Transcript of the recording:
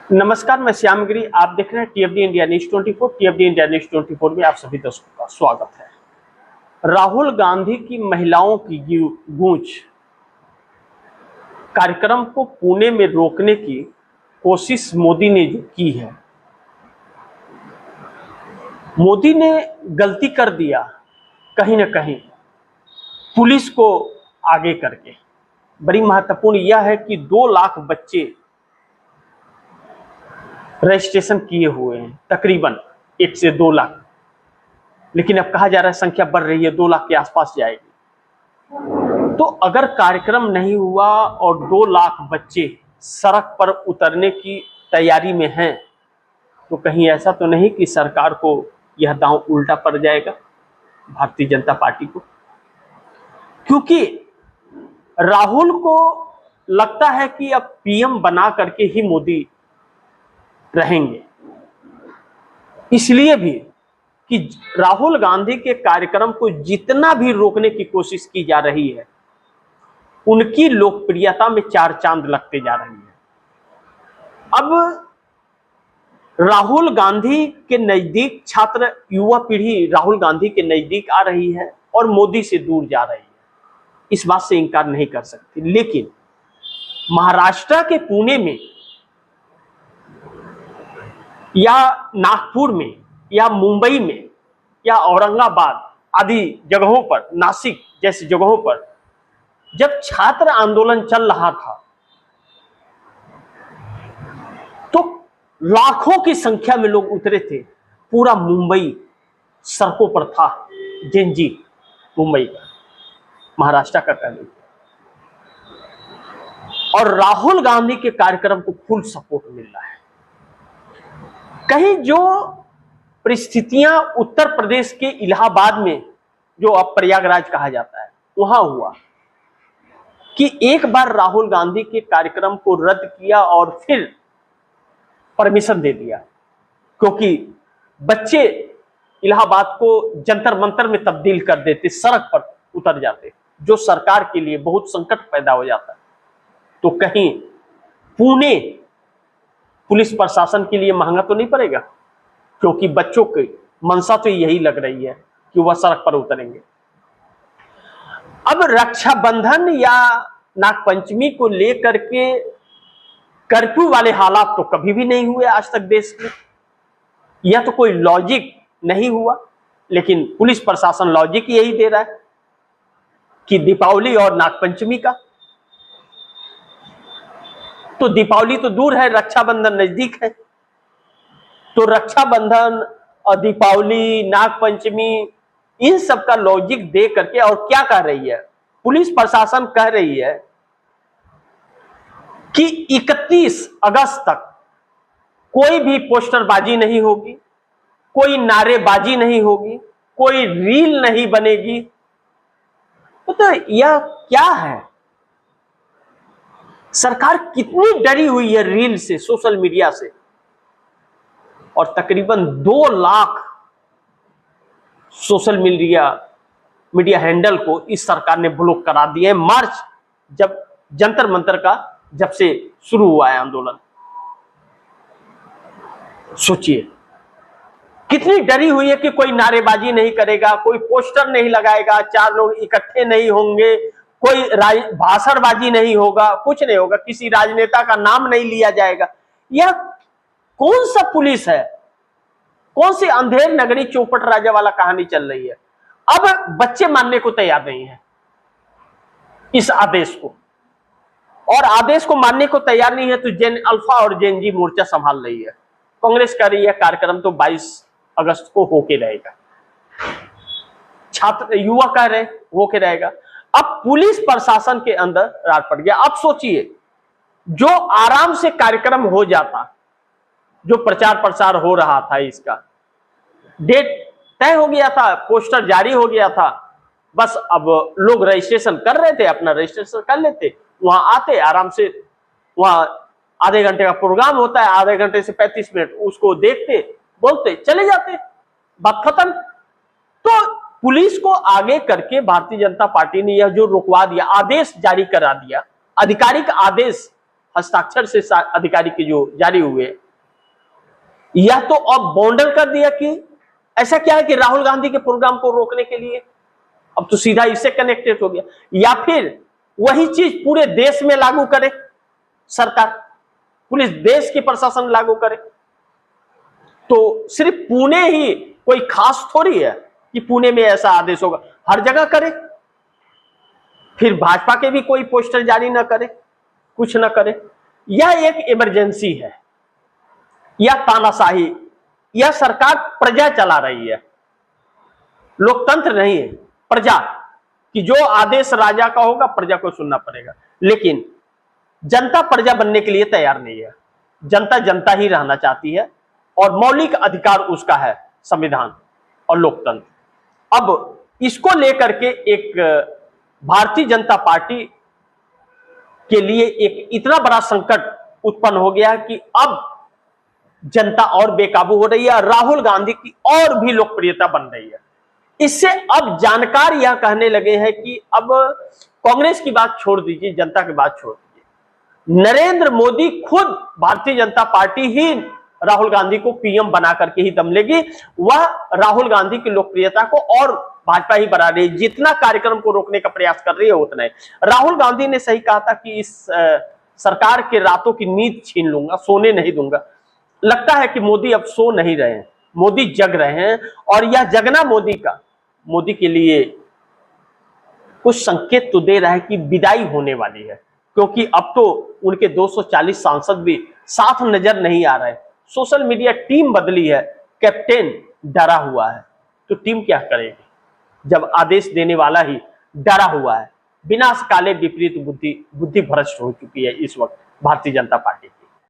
नमस्कार, मैं श्यामगिरी। आप देख रहे हैं टीएफडी इंडिया न्यूज 24। टीएफडी इंडिया न्यूज 24 में आप सभी दर्शकों का स्वागत है। राहुल गांधी की महिलाओं की गूंज कार्यक्रम को पुणे में रोकने की कोशिश मोदी ने जो की है, मोदी ने गलती कर दिया कहीं ना कहीं पुलिस को आगे करके। बड़ी महत्वपूर्ण यह है कि 2 लाख बच्चे रजिस्ट्रेशन किए हुए हैं, तकरीबन 1 से 2 लाख, लेकिन अब कहा जा रहा है संख्या बढ़ रही है, 2 लाख के आसपास जाएगी। तो अगर कार्यक्रम नहीं हुआ और 2 लाख बच्चे सड़क पर उतरने की तैयारी में हैं, तो कहीं ऐसा तो नहीं कि सरकार को यह दांव उल्टा पड़ जाएगा, भारतीय जनता पार्टी को। क्योंकि राहुल को लगता है कि अब पीएम बना करके ही मोदी रहेंगे, इसलिए भी कि राहुल गांधी के कार्यक्रम को जितना भी रोकने की कोशिश की जा रही है, उनकी लोकप्रियता में 4 चांद लगते जा रही है। अब राहुल गांधी के नजदीक छात्र युवा पीढ़ी राहुल गांधी के नजदीक आ रही है और मोदी से दूर जा रही है, इस बात से इंकार नहीं कर सकती। लेकिन महाराष्ट्र के पुणे में या नागपुर में या मुंबई में या औरंगाबाद आदि जगहों पर, नासिक जैसी जगहों पर जब छात्र आंदोलन चल रहा था, तो लाखों की संख्या में लोग उतरे थे। पूरा मुंबई सड़कों पर था, जेनजी मुंबई का, महाराष्ट्र का कहना। और राहुल गांधी के कार्यक्रम को फुल सपोर्ट मिल रहा है। कहीं जो परिस्थितियां उत्तर प्रदेश के इलाहाबाद में, जो अब प्रयागराज कहा जाता है, वहां हुआ कि एक बार राहुल गांधी के कार्यक्रम को रद्द किया और फिर परमिशन दे दिया, क्योंकि बच्चे इलाहाबाद को जंतर मंतर में तब्दील कर देते, सड़क पर उतर जाते, जो सरकार के लिए बहुत संकट पैदा हो जाता। तो कहीं पुणे पुलिस प्रशासन के लिए महंगा तो नहीं पड़ेगा, क्योंकि बच्चों की मंशा तो यही लग रही है कि वह सड़क पर उतरेंगे। अब रक्षाबंधन या नागपंचमी को लेकर के कर्फ्यू वाले हालात तो कभी भी नहीं हुए आज तक देश में, यह तो कोई लॉजिक नहीं हुआ। लेकिन पुलिस प्रशासन लॉजिक यही दे रहा है कि दीपावली और नागपंचमी का, तो दीपावली तो दूर है, रक्षाबंधन नजदीक है। तो रक्षाबंधन और दीपावली, नागपंचमी, इन सब का लॉजिक दे करके, और क्या कह रही है पुलिस प्रशासन, कह रही है कि 31 अगस्त तक कोई भी पोस्टरबाजी नहीं होगी, कोई नारेबाजी नहीं होगी, कोई रील नहीं बनेगी। तो यह क्या है? सरकार कितनी डरी हुई है रील से, सोशल मीडिया से। और तकरीबन 2 लाख सोशल मीडिया हैंडल को इस सरकार ने ब्लॉक करा दिए। मार्च जब जंतर मंतर का जब से शुरू हुआ है आंदोलन, सोचिए कितनी डरी हुई है कि कोई नारेबाजी नहीं करेगा, कोई पोस्टर नहीं लगाएगा, 4 लोग इकट्ठे नहीं होंगे, कोई भाषणबाजी नहीं होगा, कुछ नहीं होगा, किसी राजनेता का नाम नहीं लिया जाएगा। यह कौन सा पुलिस है? कौन सी अंधेर नगरी चौपट राजा वाला कहानी चल रही है? अब बच्चे मानने को तैयार नहीं है इस आदेश को, और आदेश को मानने को तैयार नहीं है तो जेन अल्फा और जेन जी मोर्चा संभाल रही है। कांग्रेस कह रही है कार्यक्रम तो 22 अगस्त को होके रहेगा, छात्र युवा कह रहे होके रहेगा। अब पुलिस प्रशासन के अंदर रार पड़ गया। अब सोचिए, जो आराम से कार्यक्रम हो जाता, जो प्रचार प्रसार हो रहा था, इसका डेट तय हो गया था, पोस्टर जारी हो गया था, बस अब लोग रजिस्ट्रेशन कर रहे थे, अपना रजिस्ट्रेशन कर लेते, वहां आते आराम से, वहां आधे घंटे का प्रोग्राम होता है, आधे घंटे से 35 मिनट उसको देखते, बोलते, चले जाते, बात खत्म। तो पुलिस को आगे करके भारतीय जनता पार्टी ने यह जो रुकवा दिया, आदेश जारी करा दिया, आधिकारिक आदेश हस्ताक्षर से अधिकारी के जो जारी हुए, या तो अब बाउंडर कर दिया कि ऐसा क्या है कि राहुल गांधी के प्रोग्राम को रोकने के लिए, अब तो सीधा इससे कनेक्टेड हो गया, या फिर वही चीज पूरे देश में लागू करे सरकार, पूरे देश की प्रशासन लागू करे। तो सिर्फ पुणे ही कोई खास थोड़ी है कि पुणे में ऐसा आदेश होगा, हर जगह करे। फिर भाजपा के भी कोई पोस्टर जारी ना करे, कुछ ना करे। यह एक इमरजेंसी है, यह तानाशाही, यह सरकार प्रजा चला रही है, लोकतंत्र नहीं है, प्रजा कि जो आदेश राजा का होगा प्रजा को सुनना पड़ेगा। लेकिन जनता प्रजा बनने के लिए तैयार नहीं है, जनता जनता ही रहना चाहती है और मौलिक अधिकार उसका है संविधान और लोकतंत्र। अब इसको लेकर के एक भारतीय जनता पार्टी के लिए एक इतना बड़ा संकट उत्पन्न हो गया कि अब जनता और बेकाबू हो रही है और राहुल गांधी की और भी लोकप्रियता बन रही है। इससे अब जानकार यह कहने लगे हैं कि अब कांग्रेस की बात छोड़ दीजिए, जनता की बात छोड़ दीजिए, नरेंद्र मोदी खुद भारतीय जनता पार्टी ही राहुल गांधी को पीएम बना करके ही दम लेगी। वह राहुल गांधी की लोकप्रियता को और भाजपा ही बढ़ा रही है, जितना कार्यक्रम को रोकने का प्रयास कर रही है उतना ही। राहुल गांधी ने सही कहा था कि इस सरकार के रातों की नींद छीन लूंगा, सोने नहीं दूंगा। लगता है कि मोदी अब सो नहीं रहे हैं, मोदी जग रहे हैं और यह जगना मोदी के लिए कुछ संकेत तो दे रहा है कि विदाई होने वाली है, क्योंकि अब तो उनके 240 सांसद भी साथ नजर नहीं आ रहे। सोशल मीडिया टीम बदली है, कैप्टन डरा हुआ है, तो टीम क्या करेगी जब आदेश देने वाला ही डरा हुआ है। विनाश काले विपरीत बुद्धि भ्रष्ट हो चुकी है इस वक्त भारतीय जनता पार्टी।